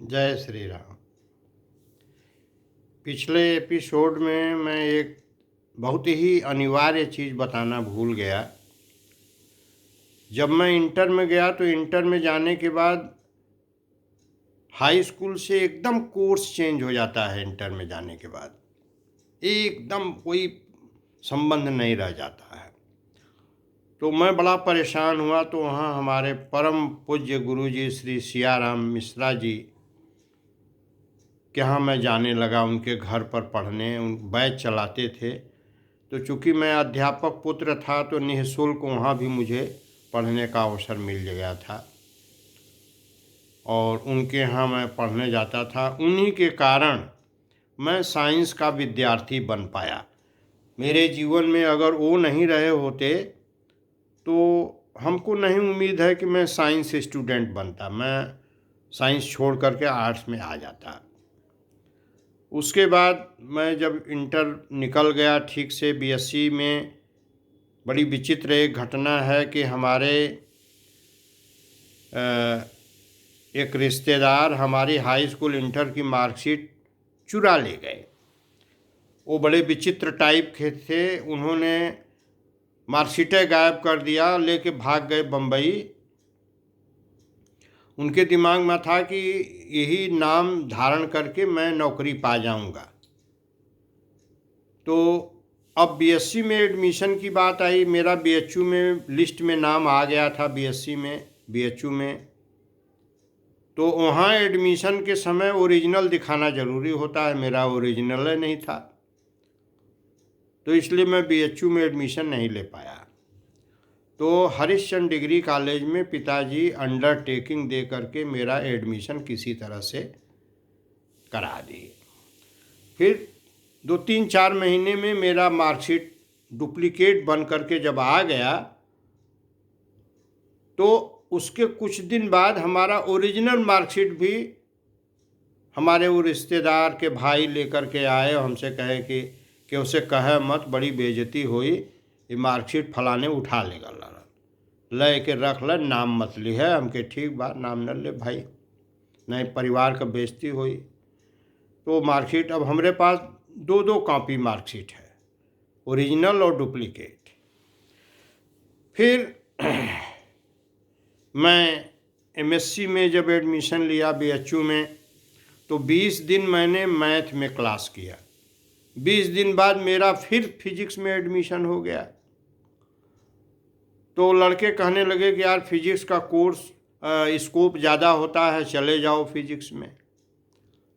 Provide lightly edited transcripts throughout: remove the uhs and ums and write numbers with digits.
जय श्री राम। पिछले एपिसोड में मैं एक बहुत ही अनिवार्य चीज़ बताना भूल गया। जब मैं इंटर में गया तो इंटर में जाने के बाद हाई स्कूल से एकदम कोर्स चेंज हो जाता है। इंटर में जाने के बाद एकदम कोई संबंध नहीं रह जाता है। तो मैं बड़ा परेशान हुआ। तो वहाँ हमारे परम पूज्य गुरु जी श्री सियाराम मिश्रा जी के यहाँ मैं जाने लगा। उनके घर पर पढ़ने, उन बैच चलाते थे। तो चूँकि मैं अध्यापक पुत्र था तो निःशुल्क वहाँ भी मुझे पढ़ने का अवसर मिल गया था और उनके यहाँ मैं पढ़ने जाता था। उन्हीं के कारण मैं साइंस का विद्यार्थी बन पाया। मेरे जीवन में अगर वो नहीं रहे होते तो हमको नहीं उम्मीद है कि मैं साइंस स्टूडेंट बनता। मैं साइंस छोड़ करके आर्ट्स में आ जाता। उसके बाद मैं जब इंटर निकल गया ठीक से बीएससी में, बड़ी विचित्र एक घटना है कि हमारे एक रिश्तेदार हमारी हाई स्कूल इंटर की मार्कशीट चुरा ले गए। वो बड़े विचित्र टाइप के थे। उन्होंने मार्कशीटें गायब कर दिया, लेके भाग गए बम्बई। उनके दिमाग में था कि यही नाम धारण करके मैं नौकरी पा जाऊंगा। तो अब बीएससी में एडमिशन की बात आई। मेरा बीएचयू में लिस्ट में नाम आ गया था, बीएससी में बीएचयू में। तो वहाँ एडमिशन के समय ओरिजिनल दिखाना ज़रूरी होता है। मेरा ओरिजिनल नहीं था, तो इसलिए मैं बीएचयू में एडमिशन नहीं ले पाया। तो हरिश्चंद्र डिग्री कॉलेज में पिताजी अंडरटेकिंग दे करके मेरा एडमिशन किसी तरह से करा दिए। फिर 2-3-4 महीने में मेरा मार्कशीट डुप्लीकेट बन करके जब आ गया तो उसके कुछ दिन बाद हमारा ओरिजिनल मार्कशीट भी हमारे वो रिश्तेदार के भाई लेकर के आए। हमसे कहे कि उसे कहे मत, बड़ी बेइज्जती हुई, ये मार्कशीट फलाने उठा लेगा, ले के रख ले, नाम मत ली है। हमके ठीक बात, नाम न ले भाई, नहीं परिवार का बेइज्जती हुई। तो मार्कशीट अब हमारे पास 2-2 कॉपी मार्कशीट है, ओरिजिनल और डुप्लीकेट। फिर मैं एमएससी में जब एडमिशन लिया बीएचयू में, तो 20 दिन मैंने मैथ में क्लास किया। 20 दिन बाद मेरा फिर फिजिक्स में एडमिशन हो गया। तो लड़के कहने लगे कि यार फिजिक्स का कोर्स स्कोप ज़्यादा होता है, चले जाओ फिजिक्स में।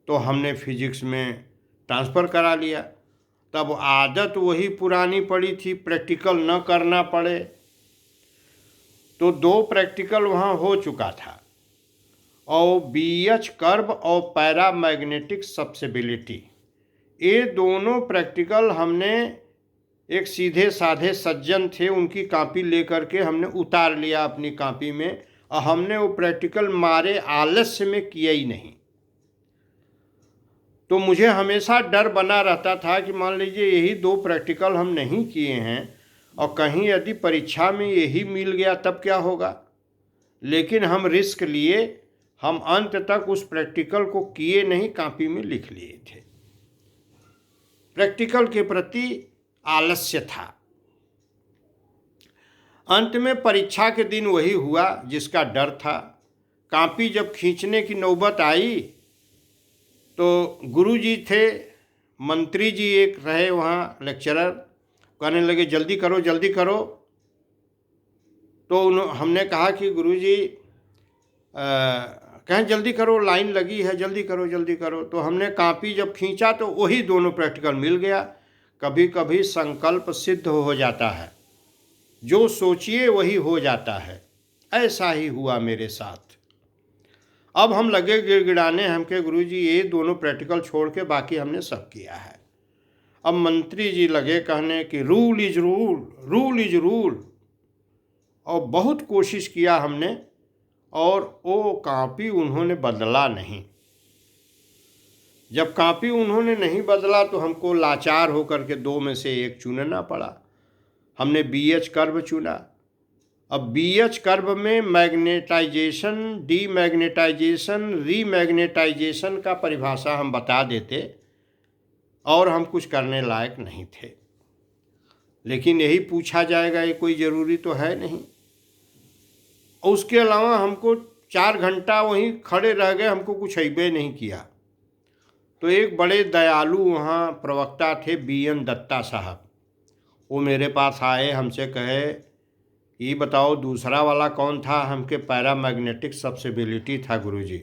तो हमने फिजिक्स में ट्रांसफ़र करा लिया। तब आदत वही पुरानी पड़ी थी, प्रैक्टिकल न करना पड़े। तो 2 प्रैक्टिकल वहाँ हो चुका था, और बीएच कर्व और पैरामैग्नेटिक सब्सिबिलिटी, ये दोनों प्रैक्टिकल हमने एक सीधे साधे सज्जन थे, उनकी कॉपी लेकर के हमने उतार लिया अपनी कॉपी में, और हमने वो प्रैक्टिकल मारे आलस्य में किया ही नहीं। तो मुझे हमेशा डर बना रहता था कि मान लीजिए यही 2 प्रैक्टिकल हम नहीं किए हैं और कहीं यदि परीक्षा में यही मिल गया तब क्या होगा। लेकिन हम रिस्क लिए, हम अंत तक उस प्रैक्टिकल को किए नहीं, कॉपी में लिख लिए थे। प्रैक्टिकल के प्रति आलस्य था। अंत में परीक्षा के दिन वही हुआ जिसका डर था। कॉपी जब खींचने की नौबत आई तो गुरुजी थे, मंत्री जी एक रहे वहाँ लेक्चरर, कहने लगे जल्दी करो जल्दी करो। तो हमने कहा कि गुरुजी कहें जल्दी करो, लाइन लगी है, जल्दी करो जल्दी करो। तो हमने कॉपी जब खींचा तो वही दोनों प्रैक्टिकल मिल गया। कभी कभी संकल्प सिद्ध हो जाता है, जो सोचिए वही हो जाता है। ऐसा ही हुआ मेरे साथ। अब हम लगे गिड़गिड़ाने, हमके गुरुजी ये दोनों प्रैक्टिकल छोड़ के बाकी हमने सब किया है। अब मंत्री जी लगे कहने कि rule is rule, rule is rule. और बहुत कोशिश किया हमने, और वो कॉपी उन्होंने बदला नहीं। जब कॉपी उन्होंने नहीं बदला तो हमको लाचार होकर के 2 में से एक चुनना पड़ा। हमने बीएच कर्व चुना, अब BH कर्व में मैग्नेटाइजेशन, डीमैग्नेटाइजेशन, रीमैग्नेटाइजेशन का परिभाषा हम बता देते और हम कुछ करने लायक नहीं थे, लेकिन यही पूछा जाएगा ये कोई ज़रूरी तो है नहीं। और उसके अलावा हमको 4 घंटा वहीं खड़े रह गए, हमको कुछ अइबे नहीं किया। तो एक बड़े दयालु वहाँ प्रवक्ता थे, BN दत्ता साहब। वो मेरे पास आए, हमसे कहे ये बताओ दूसरा वाला कौन था? हमके पैरामैग्नेटिक सब्सिबिलिटी था गुरुजी।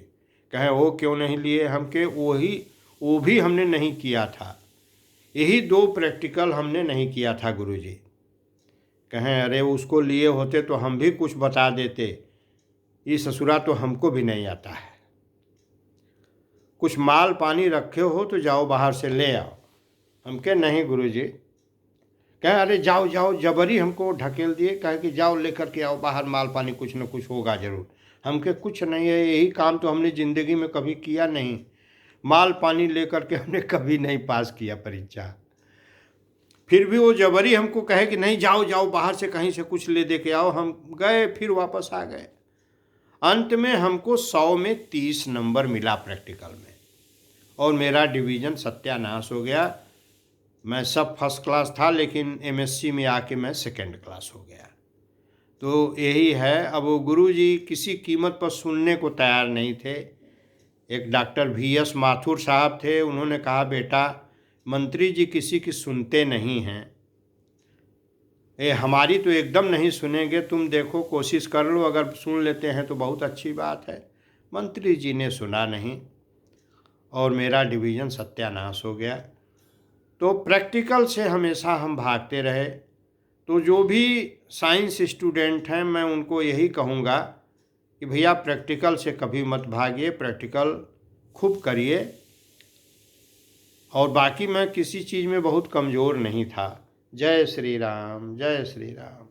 कहे वो क्यों नहीं लिए? हमके वो भी हमने नहीं किया था, यही 2 प्रैक्टिकल हमने नहीं किया था गुरुजी। कहें अरे उसको लिए होते तो हम भी कुछ बता देते, ये ससुरा तो हमको भी नहीं आता है। कुछ माल पानी रखे हो तो जाओ बाहर से ले आओ। हम कहे नहीं गुरुजी। कहे अरे जाओ जाओ, जबरी हमको ढकेल दिए, कहे कि जाओ लेकर के आओ बाहर माल पानी, कुछ न कुछ होगा ज़रूर। हम कहे कुछ नहीं है, यही काम तो हमने ज़िंदगी में कभी किया नहीं, माल पानी लेकर के हमने कभी नहीं पास किया परीक्षा। फिर भी वो जबरी हमको कहे कि नहीं जाओ जाओ बाहर से कहीं से कुछ ले दे के आओ। हम गए, फिर वापस आ गए। अंत में हमको 100 में 30 नंबर मिला प्रैक्टिकल में, और मेरा डिवीज़न सत्यानाश हो गया। मैं सब फर्स्ट क्लास था, लेकिन MSc में आके मैं सेकंड क्लास हो गया। तो यही है। अब वो गुरुजी किसी कीमत पर सुनने को तैयार नहीं थे। एक डॉक्टर VS माथुर साहब थे, उन्होंने कहा बेटा मंत्री जी किसी की सुनते नहीं हैं, ये हमारी तो एकदम नहीं सुनेंगे, तुम देखो कोशिश कर लो, अगर सुन लेते हैं तो बहुत अच्छी बात है। मंत्री जी ने सुना नहीं और मेरा डिवीज़न सत्यानाश हो गया। तो प्रैक्टिकल से हमेशा हम भागते रहे। तो जो भी साइंस स्टूडेंट हैं, मैं उनको यही कहूँगा कि भैया प्रैक्टिकल से कभी मत भागिए, प्रैक्टिकल खूब करिए। और बाकी मैं किसी चीज़ में बहुत कमज़ोर नहीं था। जय श्री राम, जय श्री राम।